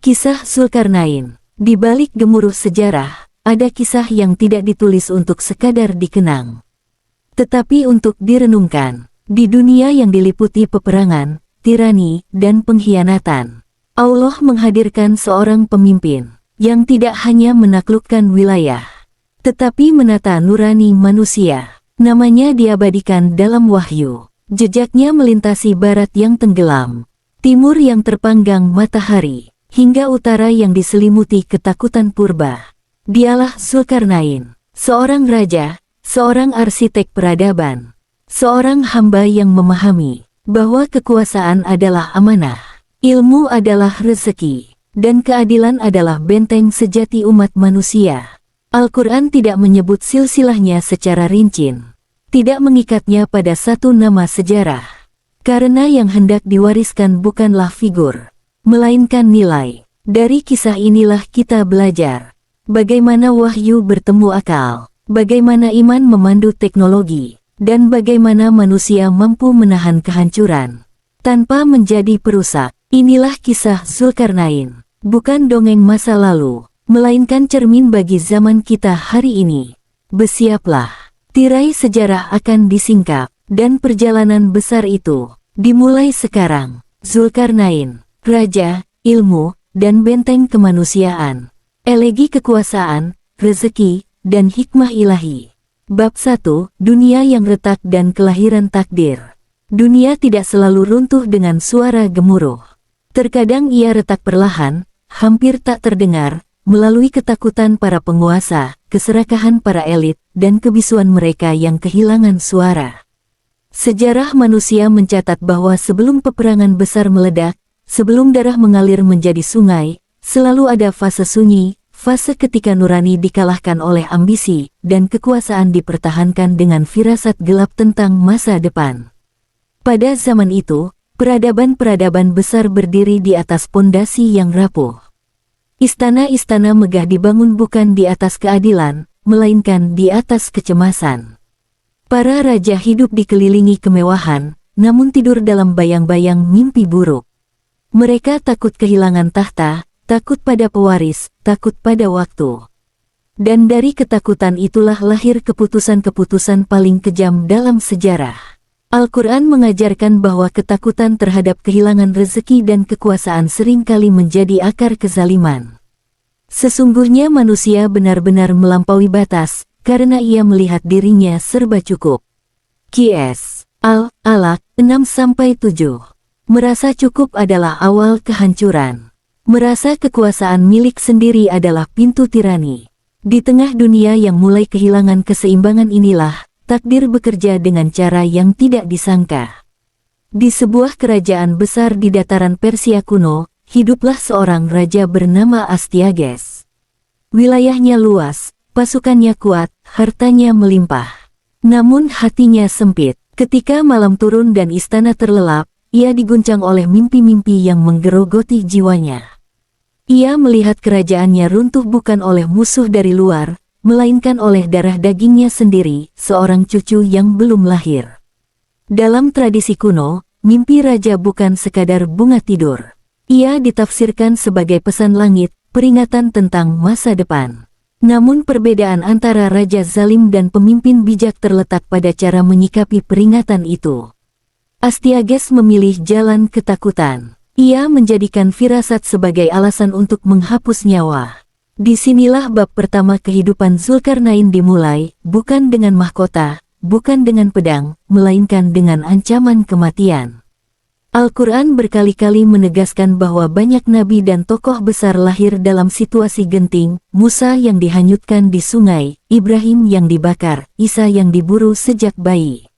Kisah Zulkarnain. Di balik gemuruh sejarah, ada kisah yang tidak ditulis untuk sekadar dikenang, tetapi untuk direnungkan. Di dunia yang diliputi peperangan, tirani, dan pengkhianatan, Allah menghadirkan seorang pemimpin yang tidak hanya menaklukkan wilayah, tetapi menata nurani manusia. Namanya diabadikan dalam wahyu. Jejaknya melintasi barat yang tenggelam, timur yang terpanggang matahari, hingga utara yang diselimuti ketakutan purba. Dialah Zulkarnain, seorang raja, seorang arsitek peradaban, seorang hamba yang memahami bahwa kekuasaan adalah amanah, ilmu adalah rezeki, dan keadilan adalah benteng sejati umat manusia. Al-Quran tidak menyebut silsilahnya secara rinci, tidak mengikatnya pada satu nama sejarah, karena yang hendak diwariskan bukanlah figur, melainkan nilai. Dari kisah inilah kita belajar bagaimana wahyu bertemu akal, bagaimana iman memandu teknologi, dan bagaimana manusia mampu menahan kehancuran tanpa menjadi perusak. Inilah kisah Zulkarnain, bukan dongeng masa lalu, melainkan cermin bagi zaman kita hari ini. Bersiaplah, tirai sejarah akan disingkap, dan perjalanan besar itu dimulai sekarang. Zulkarnain, raja, ilmu, dan benteng kemanusiaan. Elegi kekuasaan, rezeki, dan hikmah ilahi. Bab 1, dunia yang retak dan kelahiran takdir. Dunia tidak selalu runtuh dengan suara gemuruh. Terkadang ia retak perlahan, hampir tak terdengar, melalui ketakutan para penguasa, keserakahan para elit, dan kebisuan mereka yang kehilangan suara. Sejarah manusia mencatat bahwa sebelum peperangan besar meledak, sebelum darah mengalir menjadi sungai, selalu ada fase sunyi, fase ketika nurani dikalahkan oleh ambisi, dan kekuasaan dipertahankan dengan firasat gelap tentang masa depan. Pada zaman itu, peradaban-peradaban besar berdiri di atas pondasi yang rapuh. Istana-istana megah dibangun bukan di atas keadilan, melainkan di atas kecemasan. Para raja hidup dikelilingi kemewahan, namun tidur dalam bayang-bayang mimpi buruk. Mereka takut kehilangan tahta, takut pada pewaris, takut pada waktu. Dan dari ketakutan itulah lahir keputusan-keputusan paling kejam dalam sejarah. Al-Quran mengajarkan bahwa ketakutan terhadap kehilangan rezeki dan kekuasaan seringkali menjadi akar kezaliman. Sesungguhnya manusia benar-benar melampaui batas, karena ia melihat dirinya serba cukup. Qs. Al-Alaq 6-7. Merasa cukup adalah awal kehancuran. Merasa kekuasaan milik sendiri adalah pintu tirani. Di tengah dunia yang mulai kehilangan keseimbangan inilah, takdir bekerja dengan cara yang tidak disangka. Di sebuah kerajaan besar di dataran Persia kuno, hiduplah seorang raja bernama Astyages. Wilayahnya luas, pasukannya kuat, hartanya melimpah. Namun hatinya sempit. Ketika malam turun dan istana terlelap, ia diguncang oleh mimpi-mimpi yang menggerogoti jiwanya. Ia melihat kerajaannya runtuh bukan oleh musuh dari luar, melainkan oleh darah dagingnya sendiri, seorang cucu yang belum lahir. Dalam tradisi kuno, mimpi raja bukan sekadar bunga tidur. Ia ditafsirkan sebagai pesan langit, peringatan tentang masa depan. Namun perbedaan antara raja zalim dan pemimpin bijak terletak pada cara menyikapi peringatan itu. Astyages memilih jalan ketakutan. Ia menjadikan firasat sebagai alasan untuk menghapus nyawa. Disinilah bab pertama kehidupan Zulkarnain dimulai, bukan dengan mahkota, bukan dengan pedang, melainkan dengan ancaman kematian. Al-Quran berkali-kali menegaskan bahwa banyak nabi dan tokoh besar lahir dalam situasi genting, Musa yang dihanyutkan di sungai, Ibrahim yang dibakar, Isa yang diburu sejak bayi.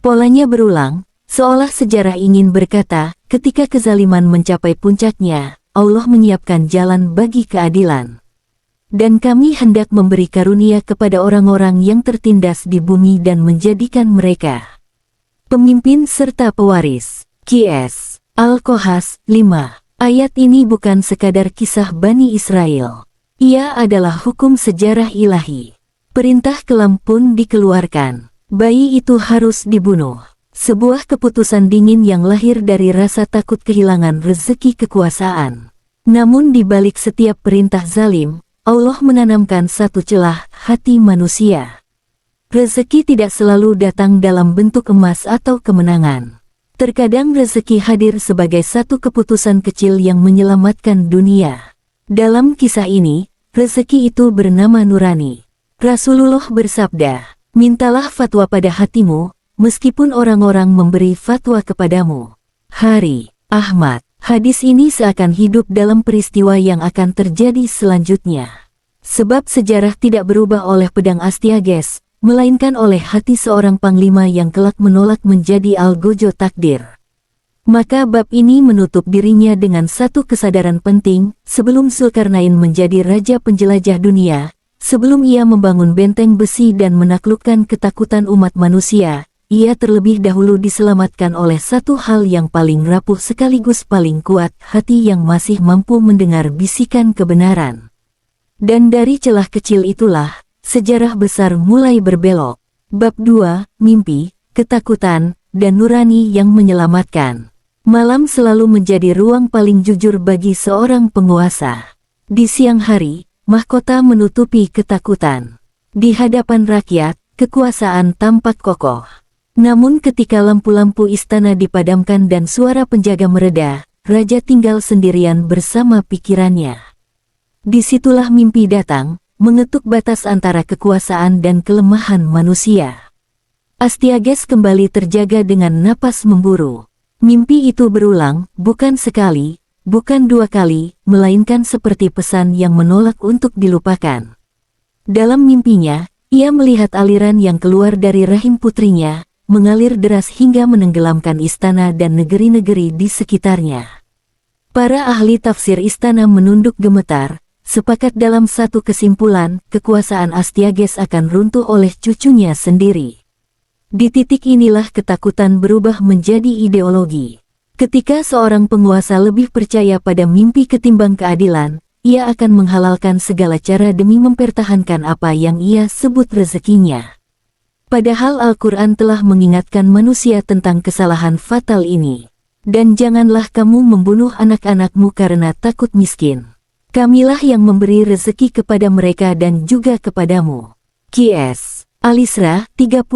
Polanya berulang, seolah sejarah ingin berkata, ketika kezaliman mencapai puncaknya, Allah menyiapkan jalan bagi keadilan. Dan kami hendak memberi karunia kepada orang-orang yang tertindas di bumi dan menjadikan mereka pemimpin serta pewaris. Qs. Al-Qahas 5. Ayat ini bukan sekadar kisah Bani Israel. Ia adalah hukum sejarah ilahi. Perintah kelam pun dikeluarkan. Bayi itu harus dibunuh. Sebuah keputusan dingin yang lahir dari rasa takut kehilangan rezeki kekuasaan. Namun di balik setiap perintah zalim, Allah menanamkan satu celah hati manusia. Rezeki tidak selalu datang dalam bentuk emas atau kemenangan. Terkadang rezeki hadir sebagai satu keputusan kecil yang menyelamatkan dunia. Dalam kisah ini, rezeki itu bernama nurani. Rasulullah bersabda, "Mintalah fatwa pada hatimu, meskipun orang-orang memberi fatwa kepadamu." Hari Ahmad. Hadis ini seakan hidup dalam peristiwa yang akan terjadi selanjutnya. Sebab sejarah tidak berubah oleh pedang Astyages, melainkan oleh hati seorang panglima yang kelak menolak menjadi algojo takdir. Maka bab ini menutup dirinya dengan satu kesadaran penting, sebelum Zulkarnain menjadi raja penjelajah dunia, sebelum ia membangun benteng besi dan menaklukkan ketakutan umat manusia, ia terlebih dahulu diselamatkan oleh satu hal yang paling rapuh sekaligus paling kuat, hati yang masih mampu mendengar bisikan kebenaran. Dan dari celah kecil itulah, sejarah besar mulai berbelok. Bab 2, Mimpi, Ketakutan, dan Nurani yang Menyelamatkan. Malam selalu menjadi ruang paling jujur bagi seorang penguasa. Di siang hari, mahkota menutupi ketakutan. Di hadapan rakyat, kekuasaan tampak kokoh. Namun ketika lampu-lampu istana dipadamkan dan suara penjaga mereda, raja tinggal sendirian bersama pikirannya. Disitulah mimpi datang, mengetuk batas antara kekuasaan dan kelemahan manusia. Astyages kembali terjaga dengan napas memburu. Mimpi itu berulang, bukan sekali, bukan dua kali, melainkan seperti pesan yang menolak untuk dilupakan. Dalam mimpinya, ia melihat aliran yang keluar dari rahim putrinya, mengalir deras hingga menenggelamkan istana dan negeri-negeri di sekitarnya. Para ahli tafsir istana menunduk gemetar, sepakat dalam satu kesimpulan, kekuasaan Astyages akan runtuh oleh cucunya sendiri. Di titik inilah ketakutan berubah menjadi ideologi. Ketika seorang penguasa lebih percaya pada mimpi ketimbang keadilan, ia akan menghalalkan segala cara demi mempertahankan apa yang ia sebut rezekinya. Padahal Al-Quran telah mengingatkan manusia tentang kesalahan fatal ini. Dan janganlah kamu membunuh anak-anakmu karena takut miskin. Kamilah yang memberi rezeki kepada mereka dan juga kepadamu. Qs. Al-Isra 31.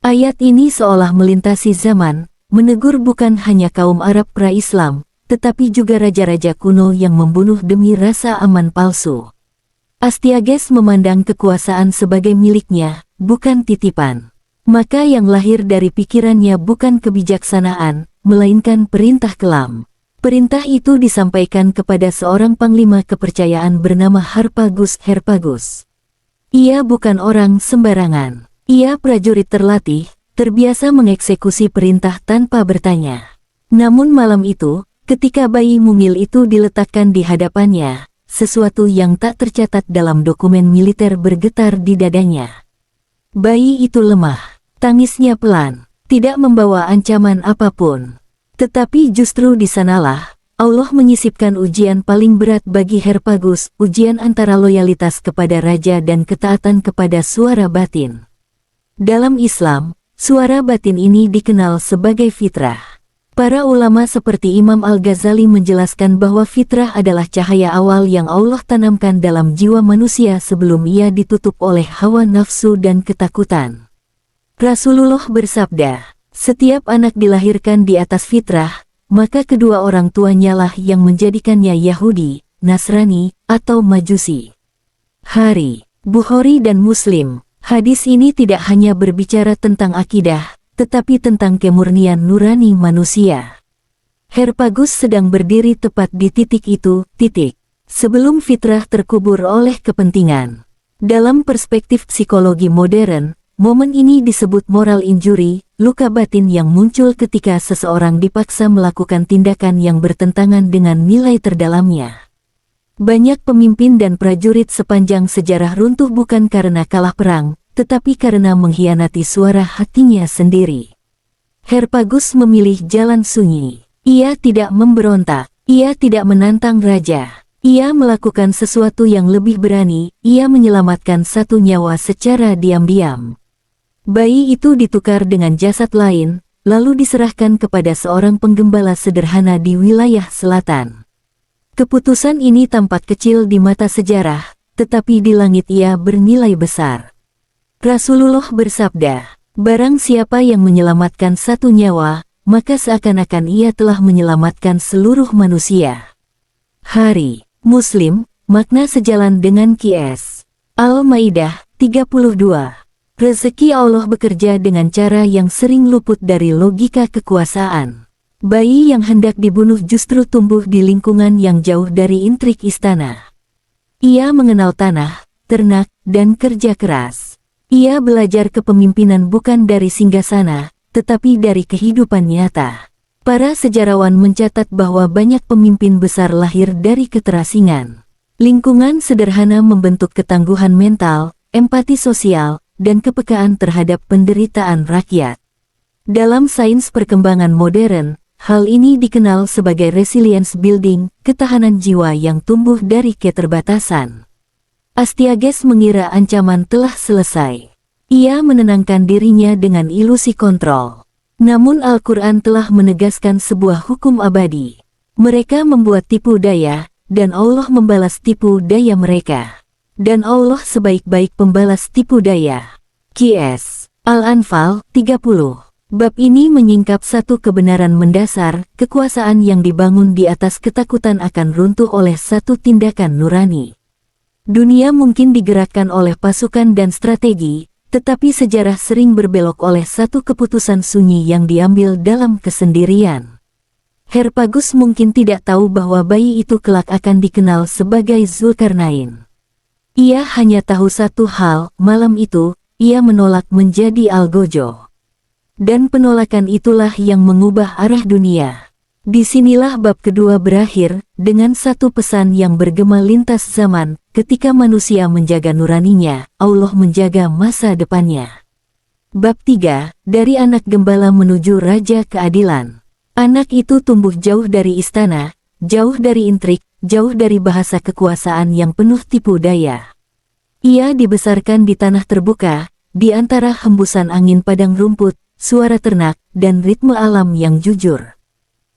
Ayat ini seolah melintasi zaman, menegur bukan hanya kaum Arab pra-Islam, tetapi juga raja-raja kuno yang membunuh demi rasa aman palsu. Astyages memandang kekuasaan sebagai miliknya, bukan titipan. Maka yang lahir dari pikirannya bukan kebijaksanaan, melainkan perintah kelam. Perintah itu disampaikan kepada seorang panglima kepercayaan bernama Herpagus. Ia bukan orang sembarangan. Ia prajurit terlatih, terbiasa mengeksekusi perintah tanpa bertanya. Namun malam itu, ketika bayi mungil itu diletakkan di hadapannya, sesuatu yang tak tercatat dalam dokumen militer bergetar di dadanya. Bayi itu lemah, tangisnya pelan, tidak membawa ancaman apapun. Tetapi justru di sanalah, Allah menyisipkan ujian paling berat bagi Herpagus, ujian antara loyalitas kepada raja dan ketaatan kepada suara batin. Dalam Islam, suara batin ini dikenal sebagai fitrah. Para ulama seperti Imam Al-Ghazali menjelaskan bahwa fitrah adalah cahaya awal yang Allah tanamkan dalam jiwa manusia sebelum ia ditutup oleh hawa nafsu dan ketakutan. Rasulullah bersabda, "Setiap anak dilahirkan di atas fitrah, maka kedua orang tuanya lah yang menjadikannya Yahudi, Nasrani, atau Majusi." Hari Bukhari dan Muslim. Hadis ini tidak hanya berbicara tentang akidah, tetapi tentang kemurnian nurani manusia. Herpagus sedang berdiri tepat di titik itu, sebelum fitrah terkubur oleh kepentingan. Dalam perspektif psikologi modern, momen ini disebut moral injury, luka batin yang muncul ketika seseorang dipaksa melakukan tindakan yang bertentangan dengan nilai terdalamnya. Banyak pemimpin dan prajurit sepanjang sejarah runtuh bukan karena kalah perang, tetapi karena mengkhianati suara hatinya sendiri. Herpagus memilih jalan sunyi. Ia tidak memberontak, ia tidak menantang raja. Ia melakukan sesuatu yang lebih berani, ia menyelamatkan satu nyawa secara diam-diam. Bayi itu ditukar dengan jasad lain, lalu diserahkan kepada seorang penggembala sederhana di wilayah selatan. Keputusan ini tampak kecil di mata sejarah, tetapi di langit ia bernilai besar. Rasulullah bersabda, barang siapa yang menyelamatkan satu nyawa, maka seakan-akan ia telah menyelamatkan seluruh manusia. Hari Muslim, makna sejalan dengan Qs. Al-Maidah 32. Rezeki Allah bekerja dengan cara yang sering luput dari logika kekuasaan. Bayi yang hendak dibunuh justru tumbuh di lingkungan yang jauh dari intrik istana. Ia mengenal tanah, ternak, dan kerja keras. Ia belajar kepemimpinan bukan dari singgasana, tetapi dari kehidupan nyata. Para sejarawan mencatat bahwa banyak pemimpin besar lahir dari keterasingan. Lingkungan sederhana membentuk ketangguhan mental, empati sosial, dan kepekaan terhadap penderitaan rakyat. Dalam sains perkembangan modern, hal ini dikenal sebagai resilience building, ketahanan jiwa yang tumbuh dari keterbatasan. Astyages mengira ancaman telah selesai. Ia menenangkan dirinya dengan ilusi kontrol. Namun Al-Quran telah menegaskan sebuah hukum abadi. Mereka membuat tipu daya, dan Allah membalas tipu daya mereka. Dan Allah sebaik-baik pembalas tipu daya. Qs. Al-Anfal 30. Bab ini menyingkap satu kebenaran mendasar, kekuasaan yang dibangun di atas ketakutan akan runtuh oleh satu tindakan nurani. Dunia mungkin digerakkan oleh pasukan dan strategi, tetapi sejarah sering berbelok oleh satu keputusan sunyi yang diambil dalam kesendirian. Herpagus mungkin tidak tahu bahwa bayi itu kelak akan dikenal sebagai Zulkarnain. Ia hanya tahu satu hal, malam itu, ia menolak menjadi algojo. Dan penolakan itulah yang mengubah arah dunia. Disinilah bab kedua berakhir, dengan satu pesan yang bergema lintas zaman, ketika manusia menjaga nuraninya, Allah menjaga masa depannya. Bab 3, dari anak gembala menuju raja keadilan. Anak itu tumbuh jauh dari istana, jauh dari intrik, jauh dari bahasa kekuasaan yang penuh tipu daya. Ia dibesarkan di tanah terbuka, di antara hembusan angin padang rumput, suara ternak, dan ritme alam yang jujur.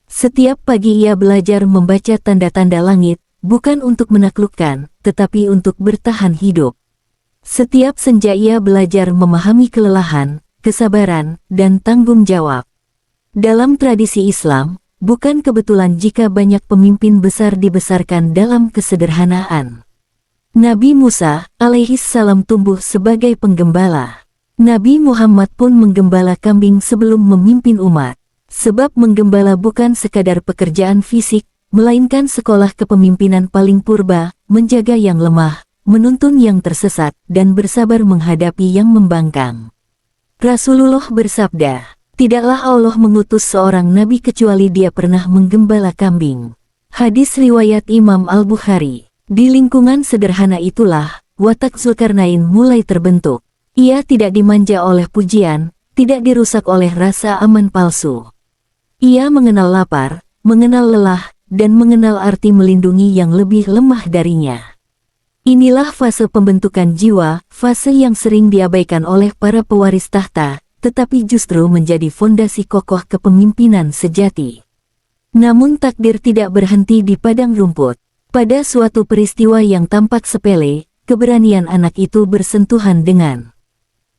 Setiap pagi ia belajar membaca tanda-tanda langit, bukan untuk menaklukkan, tetapi untuk bertahan hidup. Setiap senja ia belajar memahami kelelahan, kesabaran, dan tanggung jawab. Dalam tradisi Islam, bukan kebetulan jika banyak pemimpin besar dibesarkan dalam kesederhanaan. Nabi Musa, alaihissalam tumbuh sebagai penggembala. Nabi Muhammad pun menggembala kambing sebelum memimpin umat. Sebab menggembala bukan sekadar pekerjaan fisik, melainkan sekolah kepemimpinan paling purba, menjaga yang lemah, menuntun yang tersesat, dan bersabar menghadapi yang membangkang. Rasulullah bersabda, tidaklah Allah mengutus seorang nabi kecuali dia pernah menggembala kambing. Hadis riwayat Imam Al-Bukhari. Di lingkungan sederhana itulah, watak Zulkarnain mulai terbentuk. Ia tidak dimanja oleh pujian, tidak dirusak oleh rasa aman palsu. Ia mengenal lapar, mengenal lelah, dan mengenal arti melindungi yang lebih lemah darinya. Inilah fase pembentukan jiwa, fase yang sering diabaikan oleh para pewaris tahta, tetapi justru menjadi fondasi kokoh kepemimpinan sejati. Namun takdir tidak berhenti di padang rumput. Pada suatu peristiwa yang tampak sepele, keberanian anak itu bersentuhan dengan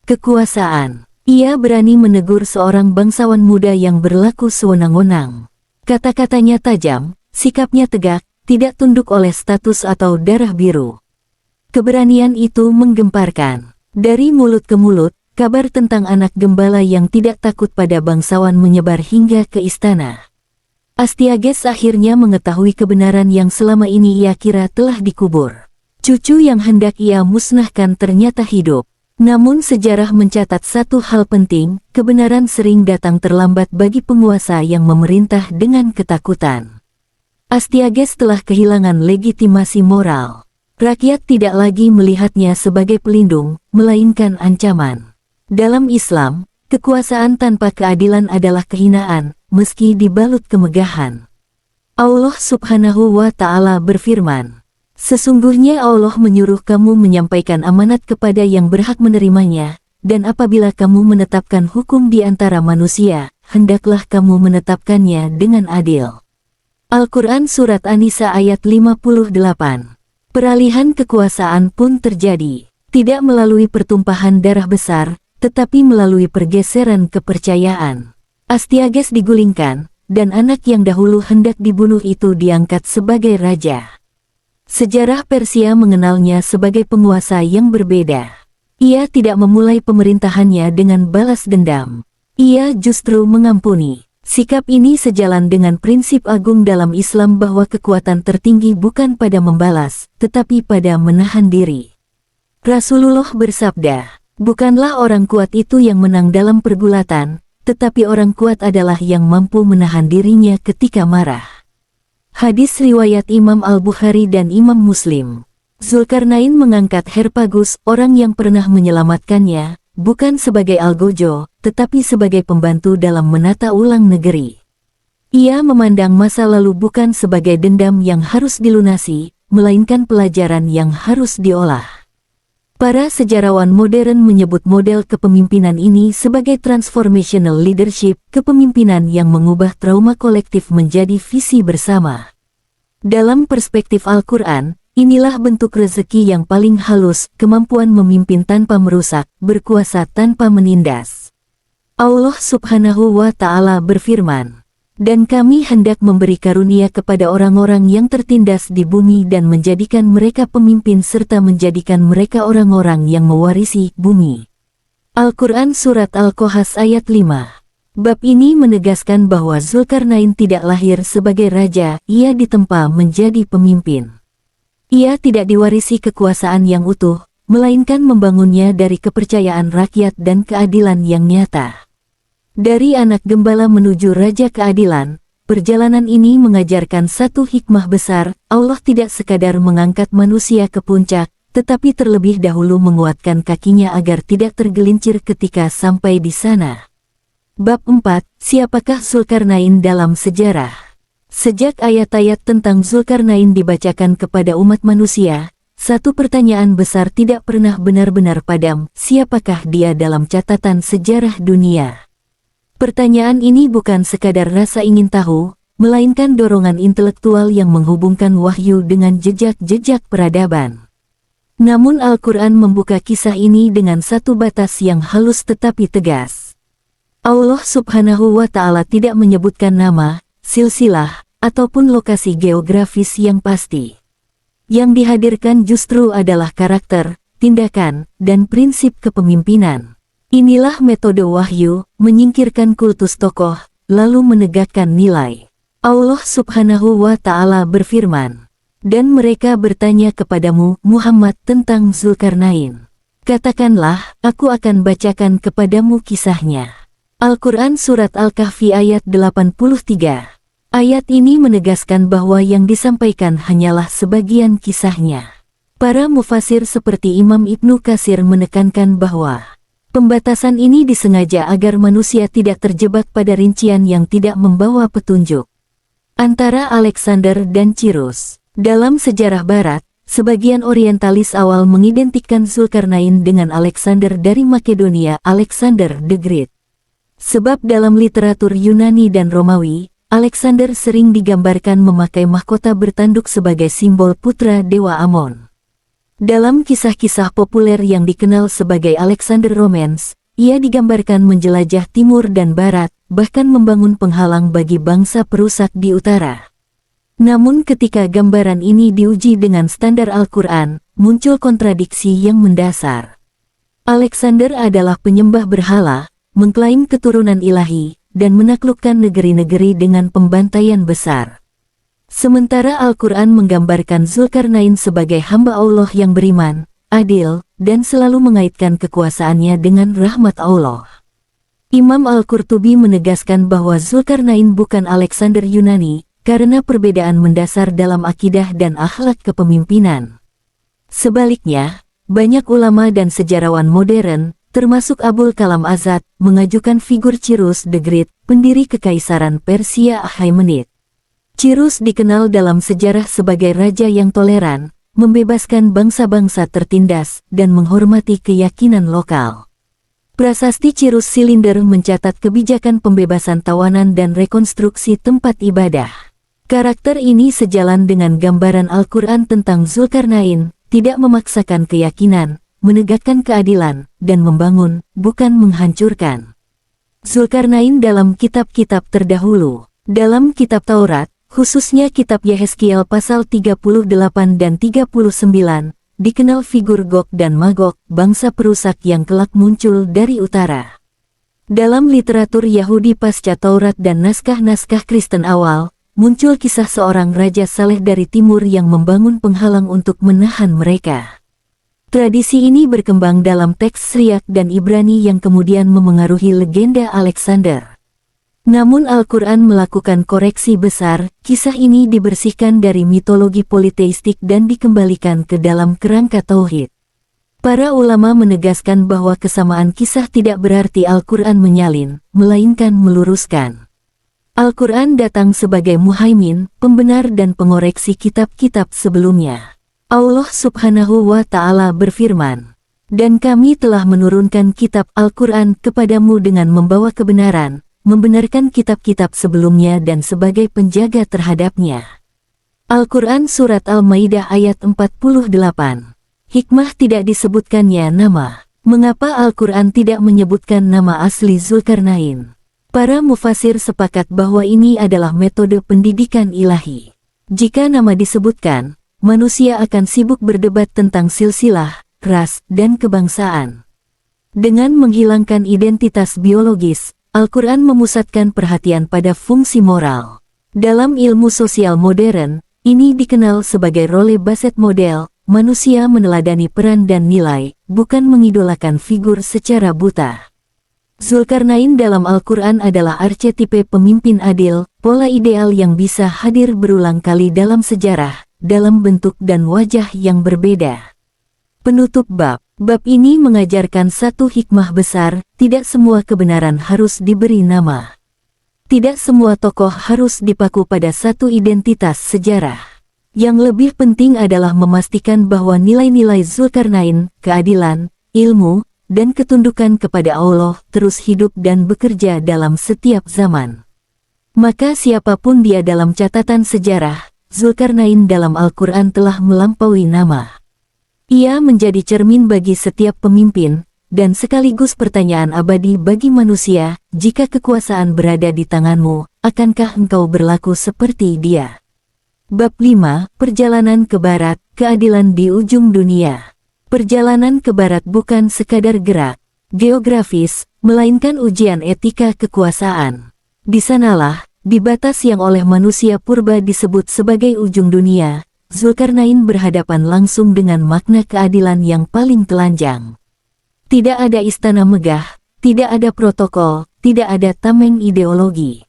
kekuasaan. Ia berani menegur seorang bangsawan muda yang berlaku sewenang-wenang. Kata-katanya tajam, sikapnya tegak, tidak tunduk oleh status atau darah biru. Keberanian itu menggemparkan. Dari mulut ke mulut, kabar tentang anak gembala yang tidak takut pada bangsawan menyebar hingga ke istana. Astyages akhirnya mengetahui kebenaran yang selama ini ia kira telah dikubur. Cucu yang hendak ia musnahkan ternyata hidup. Namun sejarah mencatat satu hal penting, kebenaran sering datang terlambat bagi penguasa yang memerintah dengan ketakutan. Astyages telah kehilangan legitimasi moral. Rakyat tidak lagi melihatnya sebagai pelindung, melainkan ancaman. Dalam Islam, kekuasaan tanpa keadilan adalah kehinaan, meski dibalut kemegahan. Allah Subhanahu wa Ta'ala berfirman, sesungguhnya Allah menyuruh kamu menyampaikan amanat kepada yang berhak menerimanya, dan apabila kamu menetapkan hukum di antara manusia, hendaklah kamu menetapkannya dengan adil. Al-Quran Surat An-Nisa ayat 58. Peralihan kekuasaan pun terjadi, tidak melalui pertumpahan darah besar, tetapi melalui pergeseran kepercayaan. Astiages digulingkan, dan anak yang dahulu hendak dibunuh itu diangkat sebagai raja. Sejarah Persia mengenalnya sebagai penguasa yang berbeda. Ia tidak memulai pemerintahannya dengan balas dendam. Ia justru mengampuni. Sikap ini sejalan dengan prinsip agung dalam Islam bahwa kekuatan tertinggi bukan pada membalas, tetapi pada menahan diri. Rasulullah bersabda, "Bukanlah orang kuat itu yang menang dalam pergulatan, tetapi orang kuat adalah yang mampu menahan dirinya ketika marah." Hadis riwayat Imam Al-Bukhari dan Imam Muslim. Zulkarnain mengangkat Herpagus, orang yang pernah menyelamatkannya, bukan sebagai algojo, tetapi sebagai pembantu dalam menata ulang negeri. Ia memandang masa lalu bukan sebagai dendam yang harus dilunasi, melainkan pelajaran yang harus diolah. Para sejarawan modern menyebut model kepemimpinan ini sebagai transformational leadership, kepemimpinan yang mengubah trauma kolektif menjadi visi bersama. Dalam perspektif Al-Quran, inilah bentuk rezeki yang paling halus, kemampuan memimpin tanpa merusak, berkuasa tanpa menindas. Allah Subhanahu wa Ta'ala berfirman, "Dan kami hendak memberi karunia kepada orang-orang yang tertindas di bumi dan menjadikan mereka pemimpin serta menjadikan mereka orang-orang yang mewarisi bumi." Al-Quran Surat Al-Qasas ayat 5. Bab ini menegaskan bahwa Zulkarnain tidak lahir sebagai raja, ia ditempa menjadi pemimpin. Ia tidak diwarisi kekuasaan yang utuh, melainkan membangunnya dari kepercayaan rakyat dan keadilan yang nyata. Dari anak gembala menuju raja keadilan, perjalanan ini mengajarkan satu hikmah besar, Allah tidak sekadar mengangkat manusia ke puncak, tetapi terlebih dahulu menguatkan kakinya agar tidak tergelincir ketika sampai di sana. Bab 4, Siapakah Zulkarnain dalam sejarah? Sejak ayat-ayat tentang Zulkarnain dibacakan kepada umat manusia, satu pertanyaan besar tidak pernah benar-benar padam, siapakah dia dalam catatan sejarah dunia? Pertanyaan ini bukan sekadar rasa ingin tahu, melainkan dorongan intelektual yang menghubungkan wahyu dengan jejak-jejak peradaban. Namun Al-Quran membuka kisah ini dengan satu batas yang halus tetapi tegas. Allah Subhanahu wa Ta'ala tidak menyebutkan nama, silsilah, ataupun lokasi geografis yang pasti. Yang dihadirkan justru adalah karakter, tindakan, dan prinsip kepemimpinan. Inilah metode wahyu, menyingkirkan kultus tokoh, lalu menegakkan nilai. Allah Subhanahu wa Ta'ala berfirman, "Dan mereka bertanya kepadamu, Muhammad, tentang Zulkarnain. Katakanlah, aku akan bacakan kepadamu kisahnya." Al-Quran Surat Al-Kahfi ayat 83. Ayat ini menegaskan bahwa yang disampaikan hanyalah sebagian kisahnya. Para mufasir seperti Imam Ibnu Katsir menekankan bahwa pembatasan ini disengaja agar manusia tidak terjebak pada rincian yang tidak membawa petunjuk. Antara Alexander dan Cyrus. Dalam sejarah barat, sebagian orientalis awal mengidentikan Zulkarnain dengan Alexander dari Makedonia, Alexander the Great. Sebab dalam literatur Yunani dan Romawi, Alexander sering digambarkan memakai mahkota bertanduk sebagai simbol putra dewa Amon. Dalam kisah-kisah populer yang dikenal sebagai Alexander Romance, ia digambarkan menjelajah timur dan barat, bahkan membangun penghalang bagi bangsa perusak di utara. Namun ketika gambaran ini diuji dengan standar Al-Quran, muncul kontradiksi yang mendasar. Alexander adalah penyembah berhala, mengklaim keturunan ilahi, dan menaklukkan negeri-negeri dengan pembantaian besar. Sementara Al-Quran menggambarkan Zulkarnain sebagai hamba Allah yang beriman, adil, dan selalu mengaitkan kekuasaannya dengan rahmat Allah. Imam Al-Qurtubi menegaskan bahwa Zulkarnain bukan Alexander Yunani, karena perbedaan mendasar dalam akidah dan akhlak kepemimpinan. Sebaliknya, banyak ulama dan sejarawan modern, termasuk Abul Kalam Azad, mengajukan figur Cyrus the Great, pendiri Kekaisaran Persia Achaemenid. Cyrus dikenal dalam sejarah sebagai raja yang toleran, membebaskan bangsa-bangsa tertindas, dan menghormati keyakinan lokal. Prasasti Cyrus Silinder mencatat kebijakan pembebasan tawanan dan rekonstruksi tempat ibadah. Karakter ini sejalan dengan gambaran Al-Quran tentang Zulkarnain, tidak memaksakan keyakinan, menegakkan keadilan, dan membangun, bukan menghancurkan. Zulkarnain dalam kitab-kitab terdahulu. Dalam kitab Taurat, khususnya kitab Yehezkiel pasal 38 dan 39, dikenal figur Gog dan Magog, bangsa perusak yang kelak muncul dari utara. Dalam literatur Yahudi pasca Taurat dan naskah-naskah Kristen awal, muncul kisah seorang raja saleh dari timur yang membangun penghalang untuk menahan mereka. Tradisi ini berkembang dalam teks Syriak dan Ibrani yang kemudian memengaruhi legenda Alexander. Namun Al-Quran melakukan koreksi besar, kisah ini dibersihkan dari mitologi politeistik dan dikembalikan ke dalam kerangka tauhid. Para ulama menegaskan bahwa kesamaan kisah tidak berarti Al-Quran menyalin, melainkan meluruskan. Al-Quran datang sebagai muhaimin, pembenar dan pengoreksi kitab-kitab sebelumnya. Allah Subhanahu wa Ta'ala berfirman, "Dan kami telah menurunkan kitab Al-Quran kepadamu dengan membawa kebenaran, membenarkan kitab-kitab sebelumnya dan sebagai penjaga terhadapnya." Al-Quran Surat Al-Maidah ayat 48. Hikmah tidak disebutkannya nama. Mengapa Al-Quran tidak menyebutkan nama asli Zulkarnain? Para mufasir sepakat bahwa ini adalah metode pendidikan ilahi. Jika nama disebutkan, manusia akan sibuk berdebat tentang silsilah, ras, dan kebangsaan. Dengan menghilangkan identitas biologis, Al-Quran memusatkan perhatian pada fungsi moral. Dalam ilmu sosial modern, ini dikenal sebagai role-based model, manusia meneladani peran dan nilai, bukan mengidolakan figur secara buta. Zulkarnain dalam Al-Quran adalah arketipe pemimpin adil, pola ideal yang bisa hadir berulang kali dalam sejarah, dalam bentuk dan wajah yang berbeda. Penutup bab. Bab ini mengajarkan satu hikmah besar, tidak semua kebenaran harus diberi nama. Tidak semua tokoh harus dipaku pada satu identitas sejarah. Yang lebih penting adalah memastikan bahwa nilai-nilai Zulkarnain, keadilan, ilmu, dan ketundukan kepada Allah terus hidup dan bekerja dalam setiap zaman. Maka siapapun dia dalam catatan sejarah, Zulkarnain dalam Al-Quran telah melampaui nama. Ia menjadi cermin bagi setiap pemimpin, dan sekaligus pertanyaan abadi bagi manusia, jika kekuasaan berada di tanganmu, akankah engkau berlaku seperti dia? Bab 5, Perjalanan ke Barat, Keadilan di Ujung Dunia. Perjalanan ke Barat bukan sekadar gerak geografis, melainkan ujian etika kekuasaan. Di sanalah, di batas yang oleh manusia purba disebut sebagai ujung dunia, Zulkarnain berhadapan langsung dengan makna keadilan yang paling telanjang. Tidak ada istana megah, tidak ada protokol, tidak ada tameng ideologi.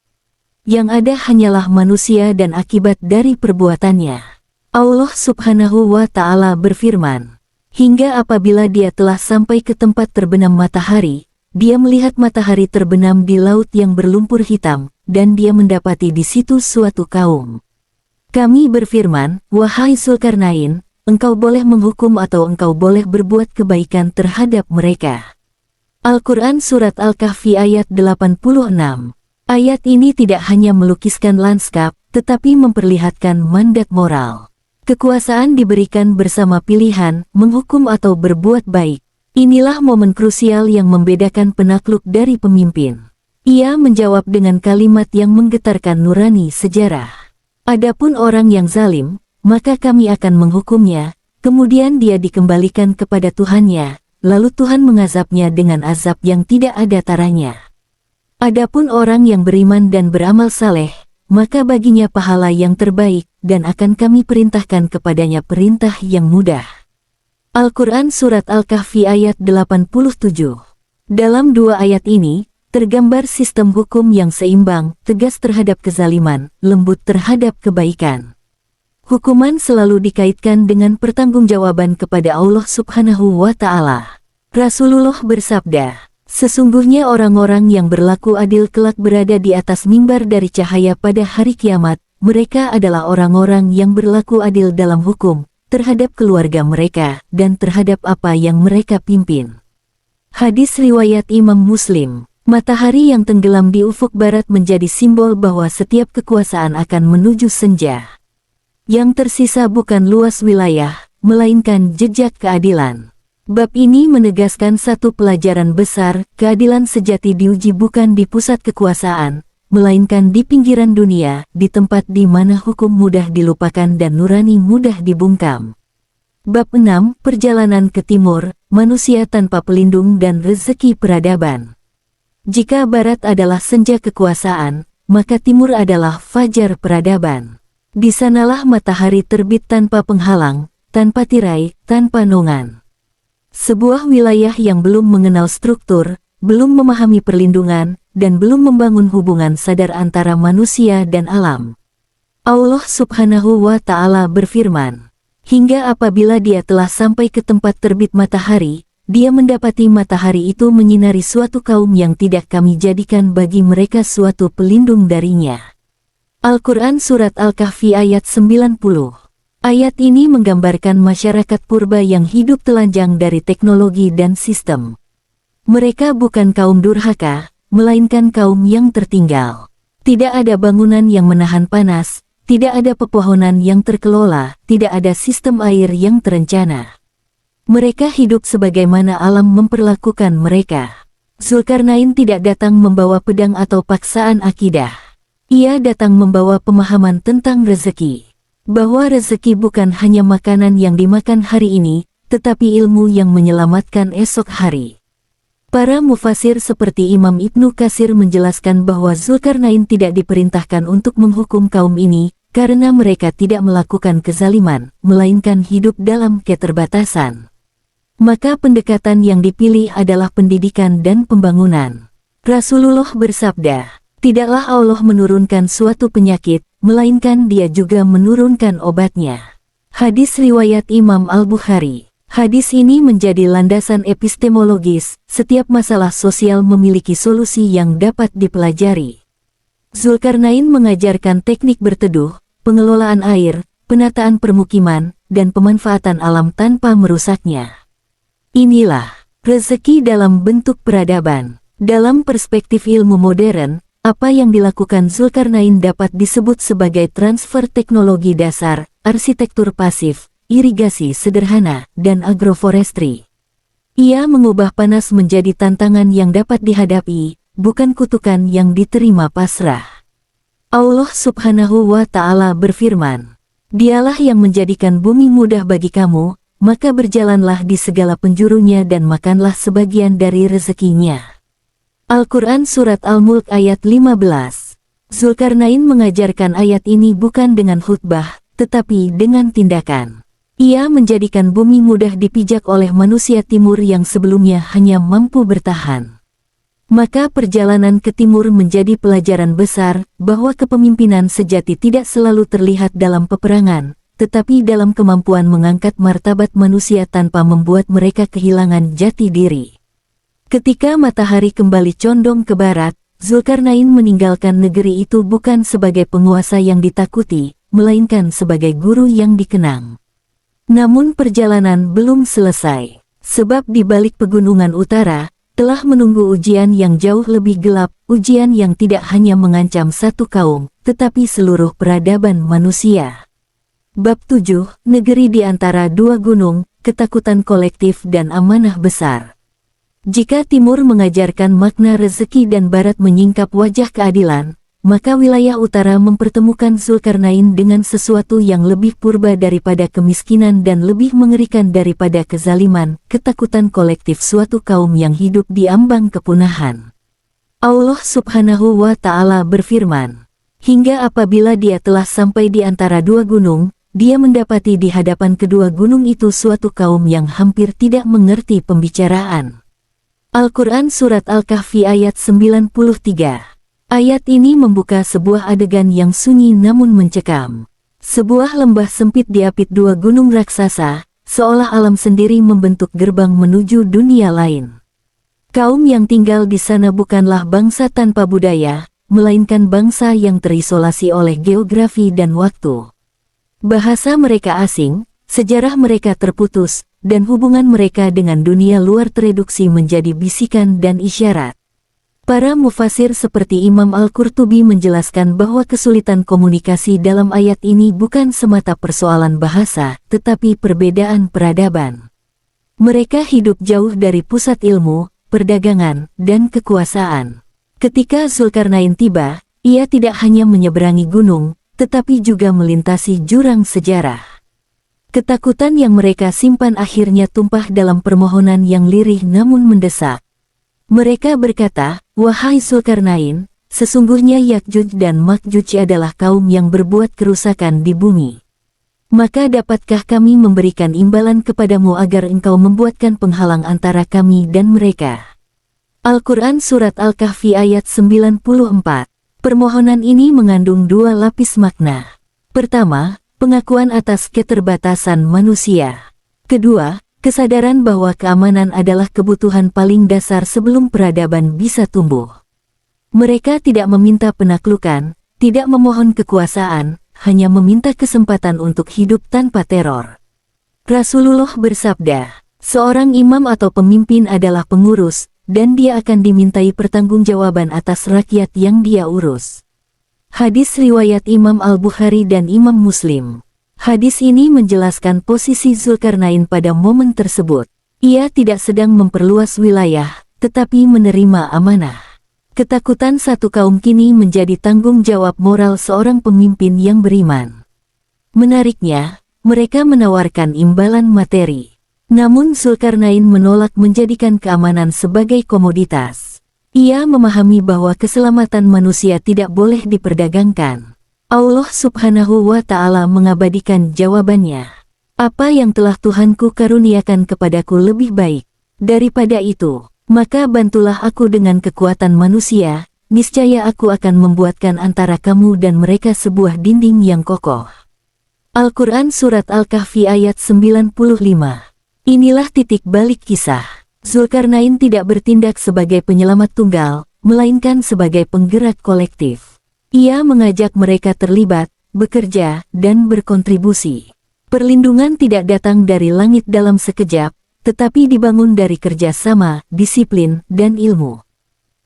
Yang ada hanyalah manusia dan akibat dari perbuatannya. Allah Subhanahu wa Ta'ala berfirman, "Hingga apabila dia telah sampai ke tempat terbenam matahari, dia melihat matahari terbenam di laut yang berlumpur hitam, dan dia mendapati di situ suatu kaum. Kami berfirman, wahai Zulkarnain, engkau boleh menghukum atau engkau boleh berbuat kebaikan terhadap mereka." Al-Quran Surat Al-Kahfi ayat 86. Ayat ini tidak hanya melukiskan lanskap, tetapi memperlihatkan mandat moral. Kekuasaan diberikan bersama pilihan, menghukum atau berbuat baik. Inilah momen krusial yang membedakan penakluk dari pemimpin. Ia menjawab dengan kalimat yang menggetarkan nurani sejarah. Adapun orang yang zalim, maka kami akan menghukumnya, kemudian dia dikembalikan kepada Tuhannya, lalu Tuhan mengazabnya dengan azab yang tidak ada taranya. Adapun orang yang beriman dan beramal saleh, maka baginya pahala yang terbaik, dan akan kami perintahkan kepadanya perintah yang mudah. Al-Quran Surat Al-Kahfi ayat 87. Dalam dua ayat ini, tergambar sistem hukum yang seimbang, tegas terhadap kezaliman, lembut terhadap kebaikan. Hukuman selalu dikaitkan dengan pertanggungjawaban kepada Allah Subhanahu wa Ta'ala. Rasulullah bersabda, "Sesungguhnya orang-orang yang berlaku adil kelak berada di atas mimbar dari cahaya pada hari kiamat. Mereka adalah orang-orang yang berlaku adil dalam hukum, terhadap keluarga mereka, dan terhadap apa yang mereka pimpin." Hadis riwayat Imam Muslim. Matahari yang tenggelam di ufuk barat menjadi simbol bahwa setiap kekuasaan akan menuju senja. Yang tersisa bukan luas wilayah, melainkan jejak keadilan. Bab ini menegaskan satu pelajaran besar, keadilan sejati diuji bukan di pusat kekuasaan, melainkan di pinggiran dunia, di tempat di mana hukum mudah dilupakan dan nurani mudah dibungkam. Bab 6, Perjalanan ke Timur, Manusia Tanpa Pelindung dan Rezeki Peradaban. Jika Barat adalah senja kekuasaan, maka Timur adalah fajar peradaban. Di sanalah matahari terbit tanpa penghalang, tanpa tirai, tanpa nongan. Sebuah wilayah yang belum mengenal struktur, belum memahami perlindungan, dan belum membangun hubungan sadar antara manusia dan alam. Allah Subhanahu wa Ta'ala berfirman, hingga apabila dia telah sampai ke tempat terbit matahari, dia mendapati matahari itu menyinari suatu kaum yang tidak kami jadikan bagi mereka suatu pelindung darinya. Al-Quran Surat Al-Kahfi ayat 90. Ayat ini menggambarkan masyarakat purba yang hidup telanjang dari teknologi dan sistem. Mereka bukan kaum durhaka, melainkan kaum yang tertinggal. Tidak ada bangunan yang menahan panas, tidak ada pepohonan yang terkelola, tidak ada sistem air yang terencana. Mereka hidup sebagaimana alam memperlakukan mereka. Zulkarnain tidak datang membawa pedang atau paksaan akidah. Ia datang membawa pemahaman tentang rezeki. Bahwa rezeki bukan hanya makanan yang dimakan hari ini, tetapi ilmu yang menyelamatkan esok hari. Para mufasir seperti Imam Ibnu Katsir menjelaskan bahwa Zulkarnain tidak diperintahkan untuk menghukum kaum ini, karena mereka tidak melakukan kezaliman, melainkan hidup dalam keterbatasan. Maka pendekatan yang dipilih adalah pendidikan dan pembangunan. Rasulullah bersabda, tidaklah Allah menurunkan suatu penyakit, melainkan Dia juga menurunkan obatnya. Hadis riwayat Imam Al-Bukhari. Hadis ini menjadi landasan epistemologis, setiap masalah sosial memiliki solusi yang dapat dipelajari. Zulkarnain mengajarkan teknik berteduh, pengelolaan air, penataan permukiman, dan pemanfaatan alam tanpa merusaknya. Inilah rezeki dalam bentuk peradaban. Dalam perspektif ilmu modern, apa yang dilakukan Zulkarnain dapat disebut sebagai transfer teknologi dasar, arsitektur pasif, irigasi sederhana, dan agroforestry. Ia mengubah panas menjadi tantangan yang dapat dihadapi, bukan kutukan yang diterima pasrah. Allah Subhanahu wa Ta'ala berfirman, Dialah yang menjadikan bumi mudah bagi kamu, maka berjalanlah di segala penjurunya dan makanlah sebagian dari rezekinya. Al-Quran Surat Al-Mulk ayat 15. Zulkarnain mengajarkan ayat ini bukan dengan khutbah, tetapi dengan tindakan. Ia menjadikan bumi mudah dipijak oleh manusia timur yang sebelumnya hanya mampu bertahan. Maka perjalanan ke timur menjadi pelajaran besar, bahwa kepemimpinan sejati tidak selalu terlihat dalam peperangan, tetapi dalam kemampuan mengangkat martabat manusia tanpa membuat mereka kehilangan jati diri. Ketika matahari kembali condong ke barat, Zulkarnain meninggalkan negeri itu bukan sebagai penguasa yang ditakuti, melainkan sebagai guru yang dikenang. Namun perjalanan belum selesai, sebab di balik pegunungan utara, telah menunggu ujian yang jauh lebih gelap, ujian yang tidak hanya mengancam satu kaum, tetapi seluruh peradaban manusia. Bab 7, Negeri di antara dua gunung, ketakutan kolektif dan amanah besar. Jika Timur mengajarkan makna rezeki dan Barat menyingkap wajah keadilan, maka wilayah utara mempertemukan Zulkarnain dengan sesuatu yang lebih purba daripada kemiskinan dan lebih mengerikan daripada kezaliman, ketakutan kolektif suatu kaum yang hidup di ambang kepunahan. Allah Subhanahu wa Ta'ala berfirman, hingga apabila dia telah sampai di antara dua gunung, dia mendapati di hadapan kedua gunung itu suatu kaum yang hampir tidak mengerti pembicaraan. Al-Quran Surat Al-Kahfi ayat 93. Ayat ini membuka sebuah adegan yang sunyi namun mencekam. Sebuah lembah sempit diapit dua gunung raksasa, seolah alam sendiri membentuk gerbang menuju dunia lain. Kaum yang tinggal di sana bukanlah bangsa tanpa budaya, melainkan bangsa yang terisolasi oleh geografi dan waktu. Bahasa mereka asing, sejarah mereka terputus, dan hubungan mereka dengan dunia luar tereduksi menjadi bisikan dan isyarat. Para mufasir seperti Imam Al-Qurtubi menjelaskan bahwa kesulitan komunikasi dalam ayat ini bukan semata persoalan bahasa, tetapi perbedaan peradaban. Mereka hidup jauh dari pusat ilmu, perdagangan, dan kekuasaan. Ketika Zulkarnain tiba, ia tidak hanya menyeberangi gunung, tetapi juga melintasi jurang sejarah. Ketakutan yang mereka simpan akhirnya tumpah dalam permohonan yang lirih namun mendesak. Mereka berkata, "Wahai Zulkarnain, sesungguhnya Yakjuj dan Makjuj adalah kaum yang berbuat kerusakan di bumi. Maka dapatkah kami memberikan imbalan kepadamu agar engkau membuatkan penghalang antara kami dan mereka?" Al-Quran Surat Al-Kahfi ayat 94. Permohonan ini mengandung dua lapis makna. Pertama, pengakuan atas keterbatasan manusia. Kedua, kesadaran bahwa keamanan adalah kebutuhan paling dasar sebelum peradaban bisa tumbuh. Mereka tidak meminta penaklukan, tidak memohon kekuasaan, hanya meminta kesempatan untuk hidup tanpa teror. Rasulullah bersabda, "Seorang imam atau pemimpin adalah pengurus, dan dia akan dimintai pertanggungjawaban atas rakyat yang dia urus." Hadis riwayat Imam Al-Bukhari dan Imam Muslim. Hadis ini menjelaskan posisi Zulkarnain pada momen tersebut. Ia tidak sedang memperluas wilayah, tetapi menerima amanah. Ketakutan satu kaum kini menjadi tanggung jawab moral seorang pemimpin yang beriman. Menariknya, mereka menawarkan imbalan materi. Namun Zulkarnain menolak menjadikan keamanan sebagai komoditas. Ia memahami bahwa keselamatan manusia tidak boleh diperdagangkan. Allah Subhanahu wa Ta'ala mengabadikan jawabannya. "Apa yang telah Tuhanku karuniakan kepadaku lebih baik daripada itu, maka bantulah aku dengan kekuatan manusia, niscaya aku akan membuatkan antara kamu dan mereka sebuah dinding yang kokoh." Al-Quran Surat Al-Kahfi ayat 95. Inilah titik balik kisah. Zulkarnain tidak bertindak sebagai penyelamat tunggal, melainkan sebagai penggerak kolektif. Ia mengajak mereka terlibat, bekerja, dan berkontribusi. Perlindungan tidak datang dari langit dalam sekejap, tetapi dibangun dari kerja sama, disiplin, dan ilmu.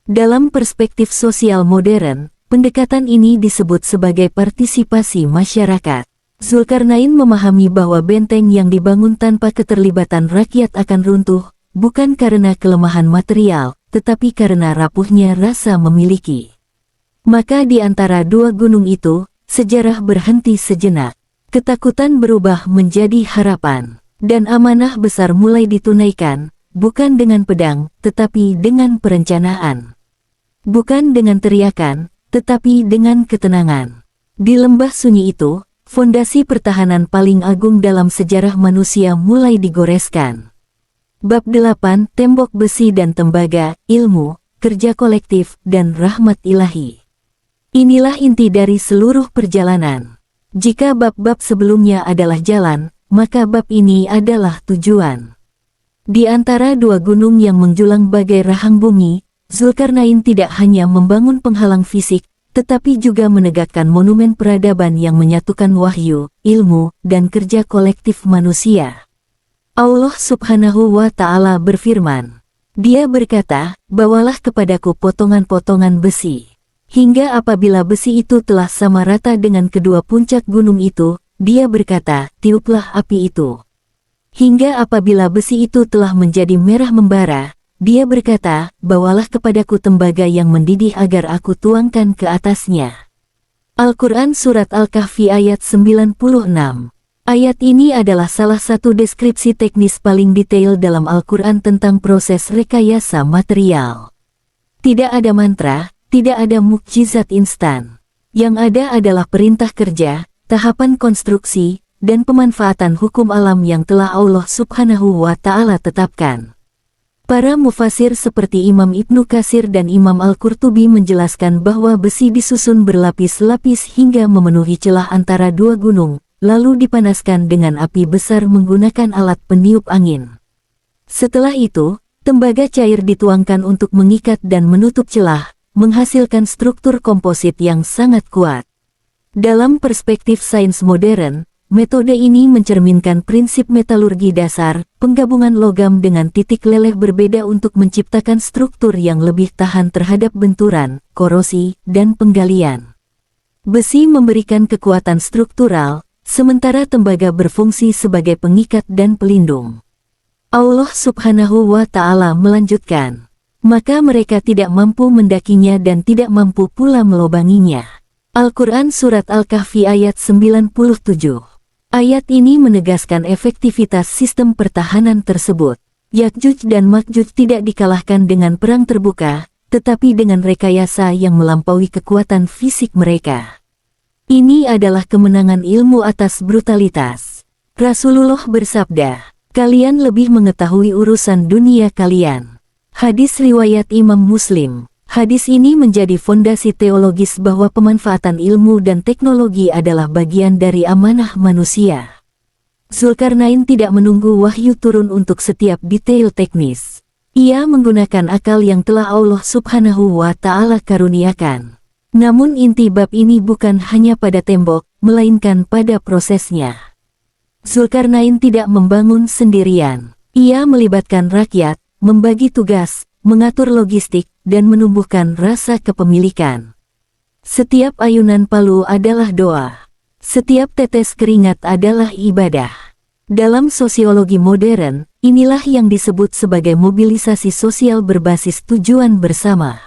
Dalam perspektif sosial modern, pendekatan ini disebut sebagai partisipasi masyarakat. Zulkarnain memahami bahwa benteng yang dibangun tanpa keterlibatan rakyat akan runtuh, bukan karena kelemahan material, tetapi karena rapuhnya rasa memiliki. Maka di antara dua gunung itu, sejarah berhenti sejenak. Ketakutan berubah menjadi harapan. Dan amanah besar mulai ditunaikan, bukan dengan pedang, tetapi dengan perencanaan. Bukan dengan teriakan, tetapi dengan ketenangan. Di lembah sunyi itu, fondasi pertahanan paling agung dalam sejarah manusia mulai digoreskan. Bab 8, Tembok Besi dan Tembaga, Ilmu, Kerja Kolektif, dan Rahmat Ilahi. Inilah inti dari seluruh perjalanan. Jika bab-bab sebelumnya adalah jalan, maka bab ini adalah tujuan. Di antara dua gunung yang menjulang bagai rahang bumi, Zulkarnain tidak hanya membangun penghalang fisik, tetapi juga menegakkan monumen peradaban yang menyatukan wahyu, ilmu, dan kerja kolektif manusia. Allah Subhanahu wa Ta'ala berfirman, Dia berkata, "Bawalah kepadaku potongan-potongan besi." Hingga apabila besi itu telah sama rata dengan kedua puncak gunung itu, Dia berkata, "Tiuplah api itu." Hingga apabila besi itu telah menjadi merah membara, Dia berkata, "Bawalah kepadaku tembaga yang mendidih agar aku tuangkan ke atasnya." Al-Quran Surat Al-Kahfi ayat 96. Ayat ini adalah salah satu deskripsi teknis paling detail dalam Al-Quran tentang proses rekayasa material. Tidak ada mantra, tidak ada mukjizat instan. Yang ada adalah perintah kerja, tahapan konstruksi, dan pemanfaatan hukum alam yang telah Allah Subhanahu wa Ta'ala tetapkan. Para mufasir seperti Imam Ibnu Katsir dan Imam Al-Qurtubi menjelaskan bahwa besi disusun berlapis-lapis hingga memenuhi celah antara dua gunung, lalu dipanaskan dengan api besar menggunakan alat peniup angin. Setelah itu, tembaga cair dituangkan untuk mengikat dan menutup celah, menghasilkan struktur komposit yang sangat kuat. Dalam perspektif sains modern, Metode ini mencerminkan prinsip metalurgi dasar, penggabungan logam dengan titik leleh berbeda untuk menciptakan struktur yang lebih tahan terhadap benturan, korosi, dan penggalian. Besi memberikan kekuatan struktural, sementara tembaga berfungsi sebagai pengikat dan pelindung. Allah Subhanahu wa Ta'ala melanjutkan, maka mereka tidak mampu mendakinya dan tidak mampu pula melobanginya. Al-Quran Surat Al-Kahfi ayat 97. Ayat ini menegaskan efektivitas sistem pertahanan tersebut. Yakjuj dan Makjuj tidak dikalahkan dengan perang terbuka, tetapi dengan rekayasa yang melampaui kekuatan fisik mereka. Ini adalah kemenangan ilmu atas brutalitas. Rasulullah bersabda, kalian lebih mengetahui urusan dunia kalian. Hadis riwayat Imam Muslim. Hadis ini menjadi fondasi teologis bahwa pemanfaatan ilmu dan teknologi adalah bagian dari amanah manusia. Zulkarnain tidak menunggu wahyu turun untuk setiap detail teknis. Ia menggunakan akal yang telah Allah Subhanahu wa Ta'ala karuniakan. Namun inti bab ini bukan hanya pada tembok, melainkan pada prosesnya. Zulkarnain tidak membangun sendirian. Ia melibatkan rakyat, membagi tugas, mengatur logistik, dan menumbuhkan rasa kepemilikan. Setiap ayunan palu adalah doa. Setiap tetes keringat adalah ibadah. Dalam sosiologi modern, inilah yang disebut sebagai mobilisasi sosial berbasis tujuan bersama.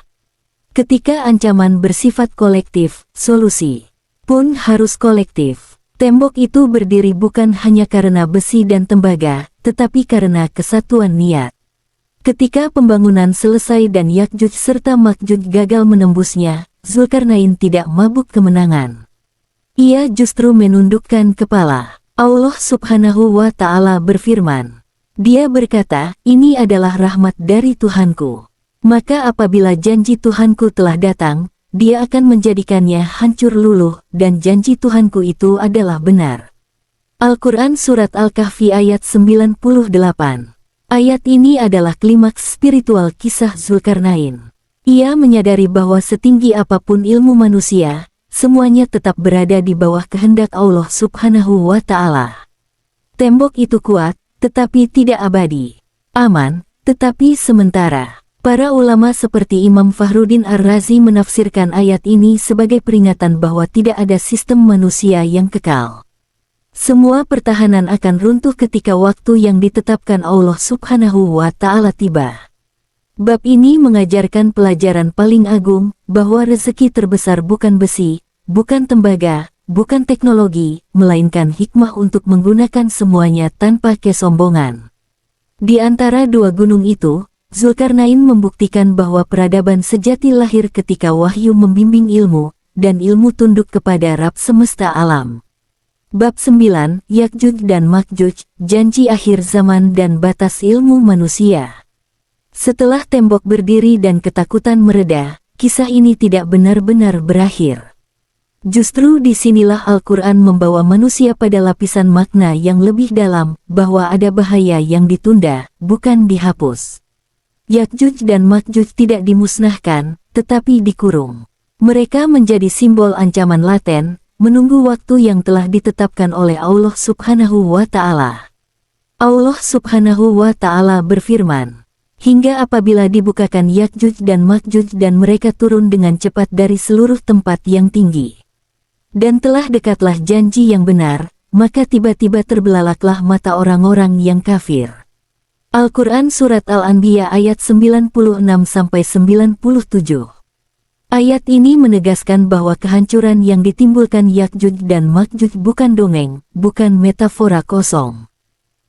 Ketika ancaman bersifat kolektif, solusi pun harus kolektif. Tembok itu berdiri bukan hanya karena besi dan tembaga, tetapi karena kesatuan niat. Ketika pembangunan selesai dan Yakjuj serta Makjuj gagal menembusnya, Zulkarnain tidak mabuk kemenangan. Ia justru menundukkan kepala. Allah Subhanahu wa Ta'ala berfirman. Dia berkata, ini adalah rahmat dari Tuhanku. Maka apabila janji Tuhanku telah datang, dia akan menjadikannya hancur luluh, dan janji Tuhanku itu adalah benar. Al-Quran Surat Al-Kahfi ayat 98. Ayat ini adalah klimaks spiritual kisah Zulkarnain. Ia menyadari bahwa setinggi apapun ilmu manusia, semuanya tetap berada di bawah kehendak Allah Subhanahu wa Ta'ala. Tembok itu kuat, tetapi tidak abadi. Aman, tetapi sementara. Para ulama seperti Imam Fakhruddin Ar-Razi menafsirkan ayat ini sebagai peringatan bahwa tidak ada sistem manusia yang kekal. Semua pertahanan akan runtuh ketika waktu yang ditetapkan Allah Subhanahu wa Ta'ala tiba. Bab ini mengajarkan pelajaran paling agung, bahwa rezeki terbesar bukan besi, bukan tembaga, bukan teknologi, melainkan hikmah untuk menggunakan semuanya tanpa kesombongan. Di antara dua gunung itu, Zulkarnain membuktikan bahwa peradaban sejati lahir ketika wahyu membimbing ilmu, dan ilmu tunduk kepada Rabb semesta alam. Bab 9, Yakjuj dan Makjuj, janji akhir zaman dan batas ilmu manusia. Setelah tembok berdiri dan ketakutan mereda, kisah ini tidak benar-benar berakhir. Justru disinilah Al-Quran membawa manusia pada lapisan makna yang lebih dalam, bahwa ada bahaya yang ditunda, bukan dihapus. Yakjuj dan Makjuj tidak dimusnahkan, tetapi dikurung. Mereka menjadi simbol ancaman laten, menunggu waktu yang telah ditetapkan oleh Allah Subhanahu wa Ta'ala. Allah Subhanahu wa Ta'ala berfirman, hingga apabila dibukakan Yakjuj dan Makjuj dan mereka turun dengan cepat dari seluruh tempat yang tinggi. Dan telah dekatlah janji yang benar, maka tiba-tiba terbelalaklah mata orang-orang yang kafir. Al-Quran Surat Al-Anbiya ayat 96-97. Ayat ini menegaskan bahwa kehancuran yang ditimbulkan Yakjuj dan Makjuj bukan dongeng, bukan metafora kosong.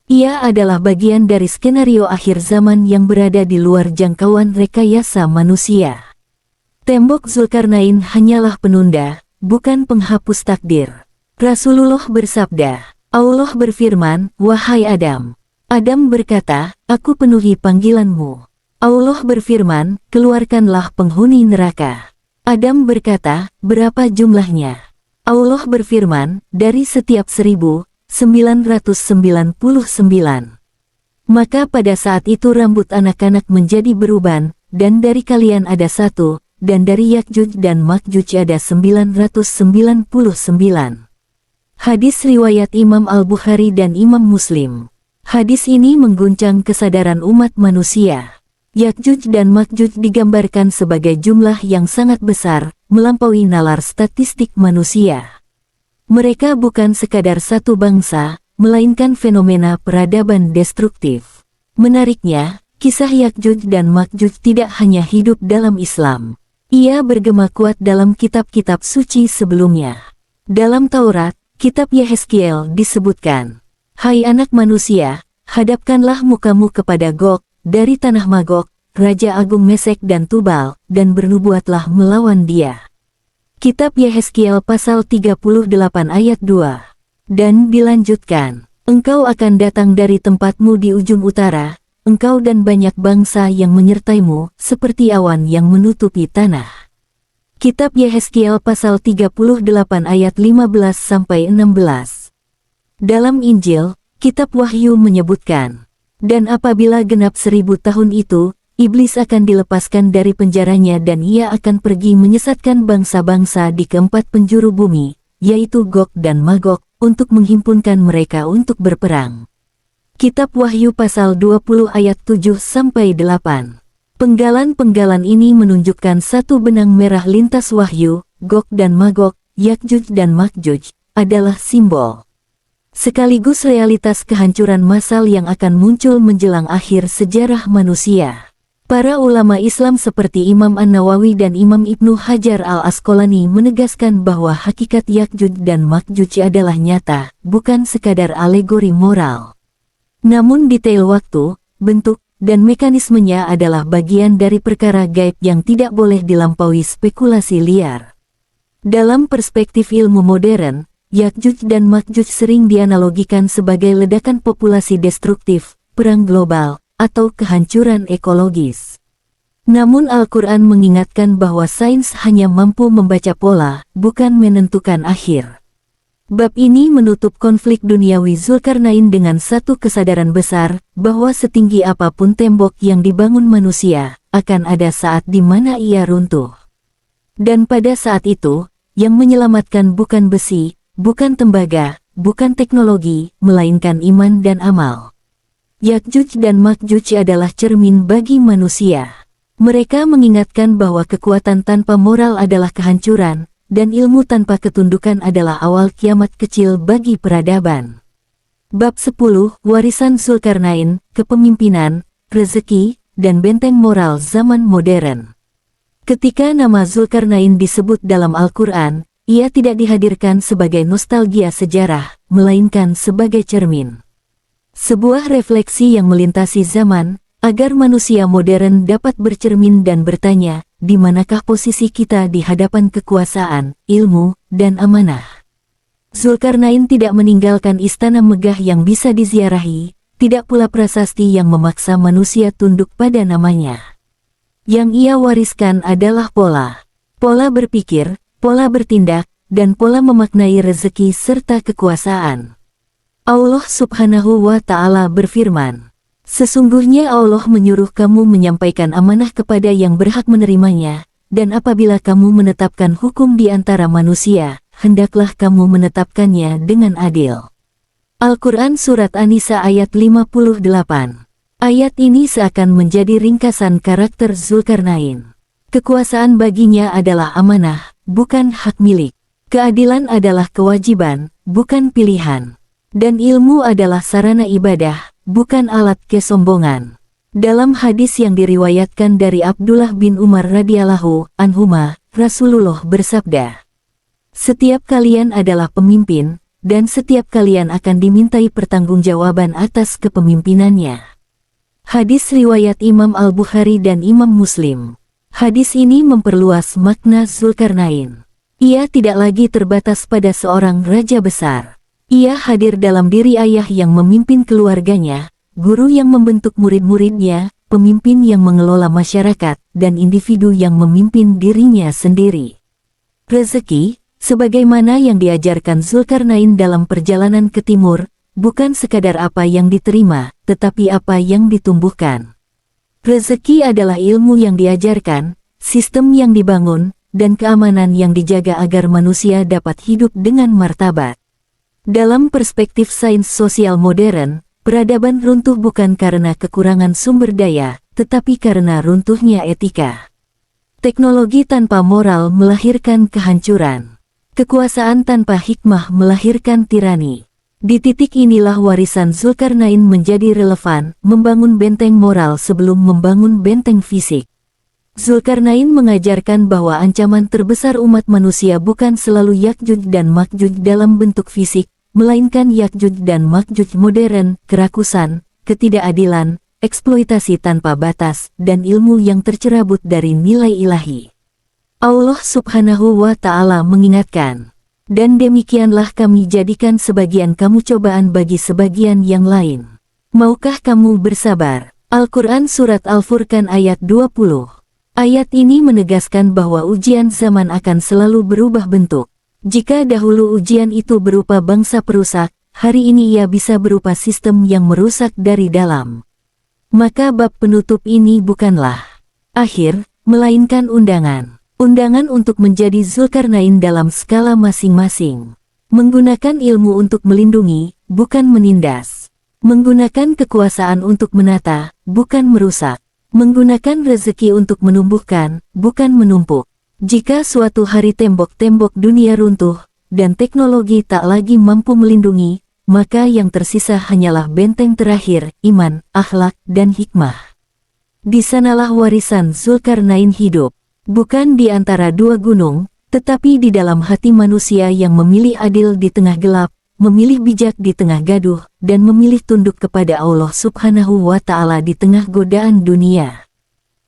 Ia adalah bagian dari skenario akhir zaman yang berada di luar jangkauan rekayasa manusia. Tembok Zulkarnain hanyalah penunda, bukan penghapus takdir. Rasulullah bersabda, Allah berfirman, wahai Adam. Adam berkata, aku penuhi panggilanmu. Allah berfirman, keluarkanlah penghuni neraka. Adam berkata, berapa jumlahnya? Allah berfirman, dari setiap 1999. Maka pada saat itu rambut anak-anak menjadi beruban, dan dari kalian ada satu, dan dari Yakjuj dan Makjuj ada 999. Hadis riwayat Imam Al-Bukhari dan Imam Muslim. Hadis ini mengguncang kesadaran umat manusia. Yakjuj dan Makjuj digambarkan sebagai jumlah yang sangat besar, melampaui nalar statistik manusia. Mereka bukan sekadar satu bangsa, melainkan fenomena peradaban destruktif. Menariknya, kisah Yakjuj dan Makjuj tidak hanya hidup dalam Islam. Ia bergema kuat dalam kitab-kitab suci sebelumnya. Dalam Taurat, kitab Yehezkiel disebutkan, "Hai anak manusia, hadapkanlah mukamu kepada Gog, dari tanah Magog, Raja Agung Mesek dan Tubal, dan bernubuatlah melawan dia." Kitab Yehezkiel pasal 38 ayat 2. Dan dilanjutkan, "Engkau akan datang dari tempatmu di ujung utara, engkau dan banyak bangsa yang menyertaimu, seperti awan yang menutupi tanah." Kitab Yehezkiel pasal 38 ayat 15-16. Dalam Injil, Kitab Wahyu menyebutkan, "Dan apabila genap 1000 tahun itu, Iblis akan dilepaskan dari penjaranya dan ia akan pergi menyesatkan bangsa-bangsa di keempat penjuru bumi, yaitu Gog dan Magog, untuk menghimpunkan mereka untuk berperang." Kitab Wahyu pasal 20 ayat 7-8. Penggalan-penggalan ini menunjukkan satu benang merah lintas Wahyu. Gog dan Magog, Yakjuj dan Makjuj, adalah simbol sekaligus realitas kehancuran massal yang akan muncul menjelang akhir sejarah manusia. Para ulama Islam seperti Imam An-Nawawi dan Imam Ibnu Hajar Al-Asqalani menegaskan bahwa hakikat Yakjuj dan Makjuj adalah nyata, bukan sekadar alegori moral. Namun detail waktu, bentuk, dan mekanismenya adalah bagian dari perkara gaib yang tidak boleh dilampaui spekulasi liar. Dalam perspektif ilmu modern, Yakjuj dan Makjuj sering dianalogikan sebagai ledakan populasi destruktif, perang global, atau kehancuran ekologis. Namun Al-Quran mengingatkan bahwa sains hanya mampu membaca pola, bukan menentukan akhir. Bab ini menutup konflik duniawi Zulkarnain dengan satu kesadaran besar, bahwa setinggi apapun tembok yang dibangun manusia, akan ada saat di mana ia runtuh. Dan pada saat itu, yang menyelamatkan bukan besi, bukan tembaga, bukan teknologi, melainkan iman dan amal. Yakjuj dan Makjuj adalah cermin bagi manusia. Mereka mengingatkan bahwa kekuatan tanpa moral adalah kehancuran, dan ilmu tanpa ketundukan adalah awal kiamat kecil bagi peradaban. Bab 10, Warisan Zulkarnain, Kepemimpinan, Rezeki, dan Benteng Moral Zaman Modern. Ketika nama Zulkarnain disebut dalam Al-Quran, ia tidak dihadirkan sebagai nostalgia sejarah, melainkan sebagai cermin. Sebuah refleksi yang melintasi zaman, agar manusia modern dapat bercermin dan bertanya, di manakah posisi kita di hadapan kekuasaan, ilmu, dan amanah. Zulkarnain tidak meninggalkan istana megah yang bisa diziarahi, tidak pula prasasti yang memaksa manusia tunduk pada namanya. Yang ia wariskan adalah pola berpikir, pola bertindak, dan pola memaknai rezeki serta kekuasaan. Allah Subhanahu wa Ta'ala berfirman, "Sesungguhnya Allah menyuruh kamu menyampaikan amanah kepada yang berhak menerimanya, dan apabila kamu menetapkan hukum di antara manusia, hendaklah kamu menetapkannya dengan adil." Al-Quran Surat An-Nisa ayat 58. Ayat ini seakan menjadi ringkasan karakter Zulkarnain. Kekuasaan baginya adalah amanah, bukan hak milik. Keadilan adalah kewajiban, bukan pilihan. Dan ilmu adalah sarana ibadah, bukan alat kesombongan. Dalam hadis yang diriwayatkan dari Abdullah bin Umar radhiyallahu anhuma, Rasulullah bersabda, "Setiap kalian adalah pemimpin, dan setiap kalian akan dimintai pertanggungjawaban atas kepemimpinannya." Hadis riwayat Imam Al-Bukhari dan Imam Muslim. Hadis ini memperluas makna Zulkarnain. Ia tidak lagi terbatas pada seorang raja besar. Ia hadir dalam diri ayah yang memimpin keluarganya, guru yang membentuk murid-muridnya, pemimpin yang mengelola masyarakat, dan individu yang memimpin dirinya sendiri. Rezeki, sebagaimana yang diajarkan Zulkarnain dalam perjalanan ke timur, bukan sekadar apa yang diterima, tetapi apa yang ditumbuhkan. Rezeki adalah ilmu yang diajarkan, sistem yang dibangun, dan keamanan yang dijaga agar manusia dapat hidup dengan martabat. Dalam perspektif sains sosial modern, peradaban runtuh bukan karena kekurangan sumber daya, tetapi karena runtuhnya etika. Teknologi tanpa moral melahirkan kehancuran. Kekuasaan tanpa hikmah melahirkan tirani. Di titik inilah warisan Zulkarnain menjadi relevan, membangun benteng moral sebelum membangun benteng fisik. Zulkarnain mengajarkan bahwa ancaman terbesar umat manusia bukan selalu Yakjuj dan Makjuj dalam bentuk fisik, melainkan Yakjuj dan Makjuj modern, kerakusan, ketidakadilan, eksploitasi tanpa batas, dan ilmu yang tercerabut dari nilai ilahi. Allah Subhanahu wa Ta'ala mengingatkan, "Dan demikianlah kami jadikan sebagian kamu cobaan bagi sebagian yang lain. Maukah kamu bersabar?" Al-Quran Surat Al-Furqan ayat 20. Ayat ini menegaskan bahwa ujian zaman akan selalu berubah bentuk. Jika dahulu ujian itu berupa bangsa perusak, hari ini ia bisa berupa sistem yang merusak dari dalam. Maka bab penutup ini bukanlah akhir, melainkan undangan. Undangan untuk menjadi Zulkarnain dalam skala masing-masing. Menggunakan ilmu untuk melindungi, bukan menindas. Menggunakan kekuasaan untuk menata, bukan merusak. Menggunakan rezeki untuk menumbuhkan, bukan menumpuk. Jika suatu hari tembok-tembok dunia runtuh, dan teknologi tak lagi mampu melindungi, maka yang tersisa hanyalah benteng terakhir, iman, akhlak, dan hikmah. Di sanalah warisan Zulkarnain hidup, bukan di antara dua gunung, tetapi di dalam hati manusia yang memilih adil di tengah gelap, memilih bijak di tengah gaduh, dan memilih tunduk kepada Allah Subhanahu wa Ta'ala di tengah godaan dunia.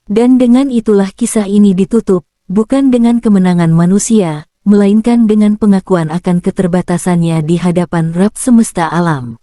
Dan dengan itulah kisah ini ditutup, bukan dengan kemenangan manusia, melainkan dengan pengakuan akan keterbatasannya di hadapan Rabb semesta alam.